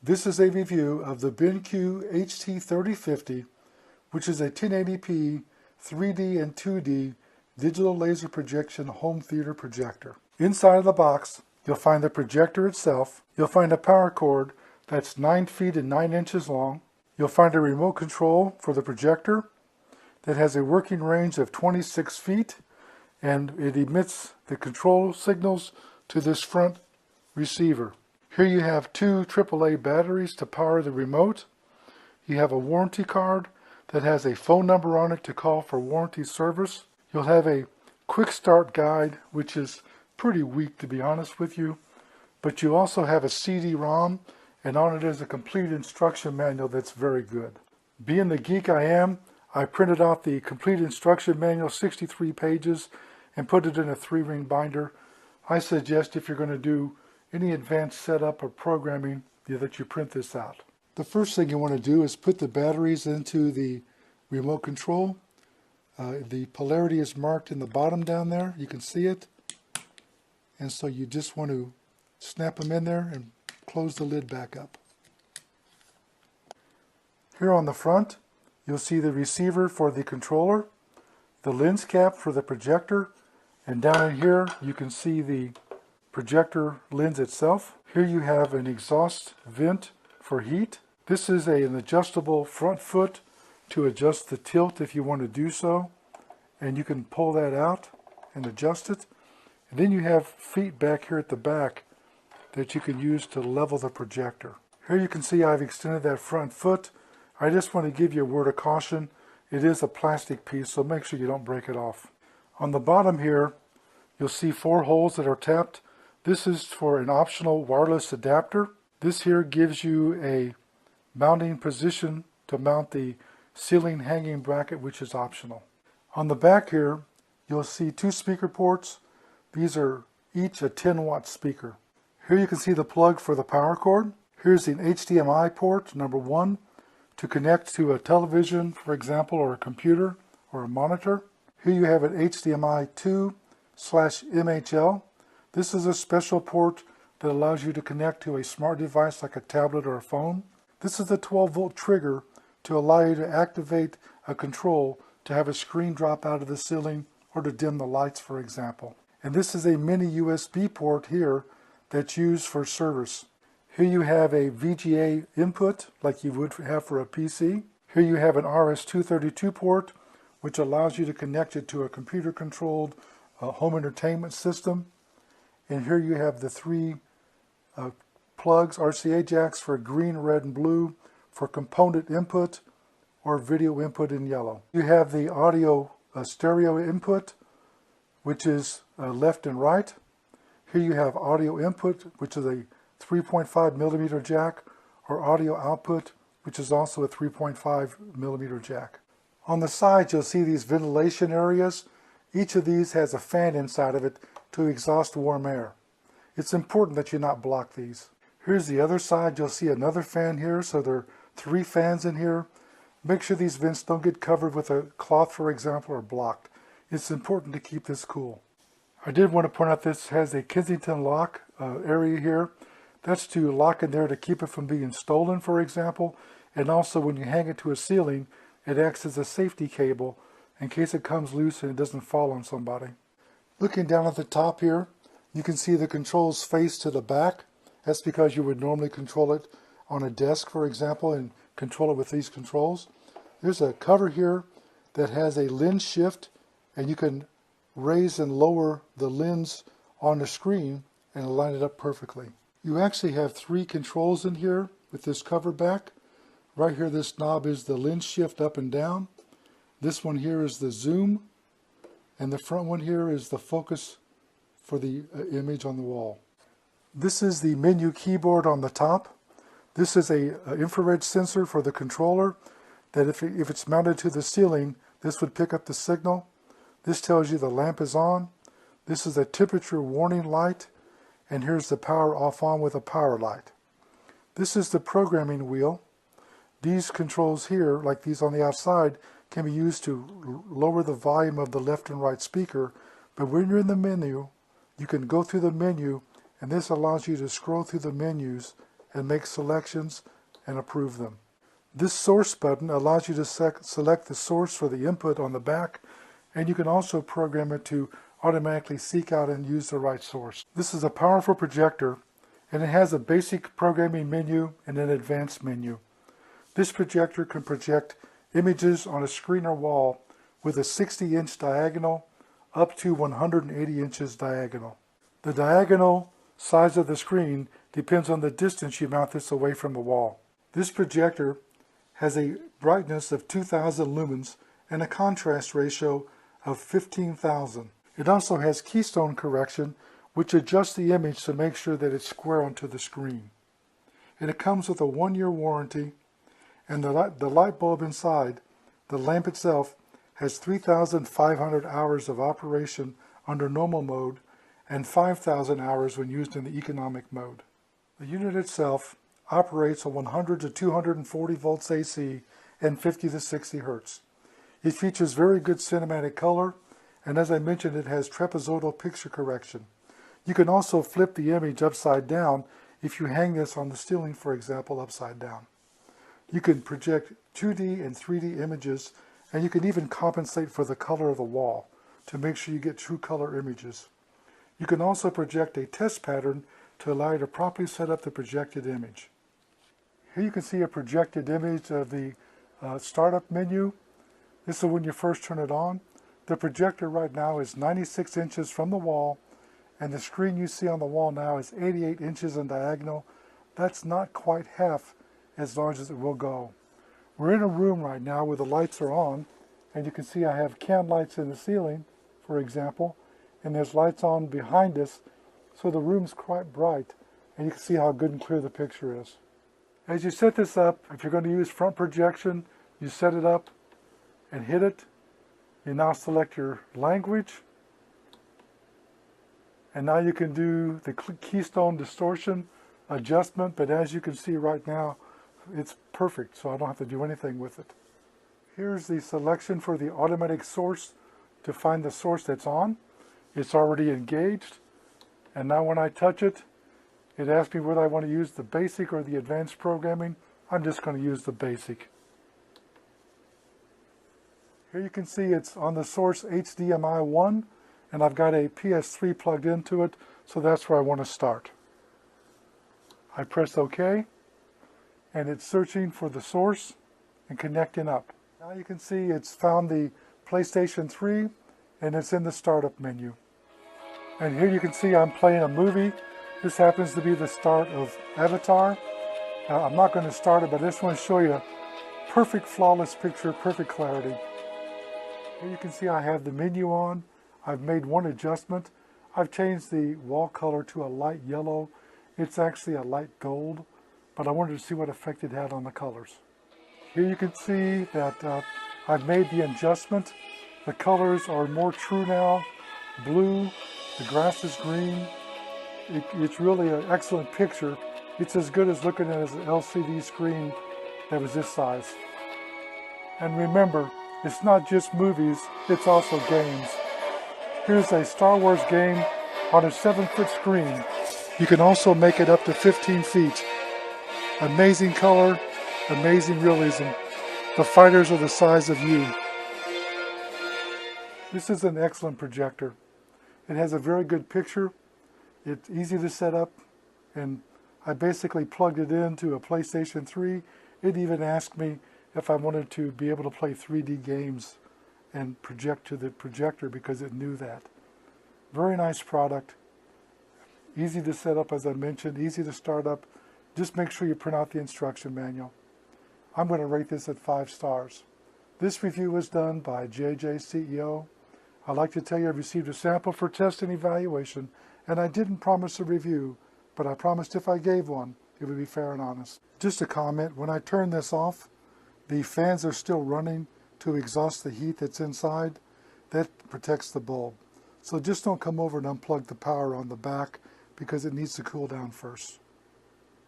This is a review of the BenQ HT3050, which is a 1080p 3D and 2D digital laser projection home theater projector. Inside of the box, you'll find the projector itself. You'll find a power cord that's 9 feet and 9 inches long. You'll find a remote control for the projector that has a working range of 26 feet, and it emits the control signals to this front receiver. Here you have two AAA batteries to power the remote. You have a warranty card that has a phone number on it to call for warranty service. You'll have a quick start guide, which is pretty weak to be honest with you, but you also have a CD-ROM, and on it is a complete instruction manual that's very good. Being the geek I am, I printed out the complete instruction manual, 63 pages, and put it in a 3-ring binder. I suggest if you're going to do any advanced setup or programming that you print this out. The first thing you want to do is put the batteries into the remote control. The polarity is marked in the bottom down there. You can see it. And so you just want to snap them in there and close the lid back up. Here on the front, you'll see the receiver for the controller, the lens cap for the projector, and down in here you can see the projector lens itself. Here you have an exhaust vent for heat. This is an adjustable front foot to adjust the tilt if you want to do so, and you can pull that out and adjust it. And then you have feet back here at the back that you can use to level the projector. Here you can see I've extended that front foot. I just want to give you a word of caution. It is a plastic piece, so make sure you don't break it off. On the bottom here, you'll see 4 holes that are tapped. This is for an optional wireless adapter. This here gives you a mounting position to mount the ceiling hanging bracket, which is optional. On the back here, you'll see 2 speaker ports. These are each a 10-watt speaker. Here you can see the plug for the power cord. Here's an HDMI port, number 1, to connect to a television, for example, or a computer or a monitor. Here you have an HDMI 2/MHL. This is a special port that allows you to connect to a smart device like a tablet or a phone. This is the 12-volt trigger to allow you to activate a control to have a screen drop out of the ceiling or to dim the lights, for example. And this is a mini USB port here that's used for service. Here you have a VGA input like you would have for a PC. Here you have an RS-232 port, which allows you to connect it to a computer-controlled home entertainment system. And here you have the 3 plugs, RCA jacks for green, red, and blue for component input or video input in yellow. You have the audio stereo input, which is left and right. Here you have audio input, which is a 3.5 millimeter jack, or audio output, which is also a 3.5 millimeter jack. On the sides, you'll see these ventilation areas. Each of these has a fan inside of it to exhaust warm air. It's important that you not block these. Here's the other side. You'll see another fan here, so there are 3 fans in here. Make sure these vents don't get covered with a cloth, for example, or blocked. It's important to keep this cool. I did want to point out this has a Kensington lock area here. That's to lock in there to keep it from being stolen, for example, and also when you hang it to a ceiling, it acts as a safety cable in case it comes loose and it doesn't fall on somebody. Looking down at the top here, you can see the controls face to the back. That's because you would normally control it on a desk, for example, and control it with these controls. There's a cover here that has a lens shift, and you can raise and lower the lens on the screen and line it up perfectly. You actually have 3 controls in here with this cover back. Right here, this knob is the lens shift up and down. This one here is the zoom, and the front one here is the focus for the image on the wall. This is the menu keyboard on the top. This is a infrared sensor for the controller that if it's mounted to the ceiling, this would pick up the signal. This tells you the lamp is on. This is a temperature warning light, and here's the power off on with a power light. This is the programming wheel. These controls here, like these on the outside, can be used to lower the volume of the left and right speaker, but when you're in the menu, you can go through the menu, and this allows you to scroll through the menus and make selections and approve them. This source button allows you to select the source for the input on the back, and you can also program it to automatically seek out and use the right source. This is a powerful projector, and it has a basic programming menu and an advanced menu. This projector can project images on a screen or wall with a 60-inch diagonal up to 180 inches diagonal. The diagonal size of the screen depends on the distance you mount this away from the wall. This projector has a brightness of 2000 lumens and a contrast ratio of 15,000. It also has keystone correction, which adjusts the image to make sure that it's square onto the screen. And it comes with a 1-year warranty, and the light bulb inside, the lamp itself, has 3,500 hours of operation under normal mode and 5,000 hours when used in the economic mode. The unit itself operates on 100 to 240 volts AC and 50 to 60 Hertz. It features very good cinematic color, and as I mentioned, it has trapezoidal picture correction. You can also flip the image upside down if you hang this on the ceiling, for example, upside down. You can project 2D and 3D images, and you can even compensate for the color of the wall to make sure you get true color images. You can also project a test pattern to allow you to properly set up the projected image. Here you can see a projected image of the startup menu. This is when you first turn it on. The projector right now is 96 inches from the wall, and the screen you see on the wall now is 88 inches in diagonal. That's not quite half as large as it will go. We're in a room right now where the lights are on, and you can see I have can lights in the ceiling, for example, and there's lights on behind us, so the room's quite bright, and you can see how good and clear the picture is. As you set this up, if you're going to use front projection, you set it up and hit it. You now select your language, and now you can do the keystone distortion adjustment, but as you can see right now, it's perfect, so I don't have to do anything with it. Here's the selection for the automatic source to find the source that's on. It's already engaged, and now when I touch it, it asks me whether I want to use the basic or the advanced programming. I'm just going to use the basic. Here you can see it's on the source HDMI 1, and I've got a PS3 plugged into it, so that's where I want to start. I press OK, and it's searching for the source and connecting up. Now you can see it's found the PlayStation 3, and it's in the startup menu. And here you can see I'm playing a movie. This happens to be the start of Avatar. I'm not going to start it, but I just want to show you a perfect flawless picture, perfect clarity. Here you can see I have the menu on. I've made one adjustment. I've changed the wall color to a light yellow. It's actually a light gold, but I wanted to see what effect it had on the colors. Here you can see that I've made the adjustment. The colors are more true now. Blue, the grass is green. It's really an excellent picture. It's as good as looking at an LCD screen that was this size. And remember, it's not just movies, it's also games. Here's a Star Wars game on a 7-foot screen. You can also make it up to 15 feet. Amazing color, amazing realism. The fighters are the size of you. This is an excellent projector. It has a very good picture. It's easy to set up, and I basically plugged it into a PlayStation 3. It even asked me if I wanted to be able to play 3D games and project to the projector because it knew that. Very nice product. Easy to set up, as I mentioned, easy to start up. Just make sure you print out the instruction manual. I'm going to rate this at 5 stars. This review was done by JJ CEO. I'd like to tell you I've received a sample for test and evaluation, and I didn't promise a review, but I promised if I gave one, it would be fair and honest. Just a comment, when I turn this off, the fans are still running to exhaust the heat that's inside. That protects the bulb. So just don't come over and unplug the power on the back because it needs to cool down first.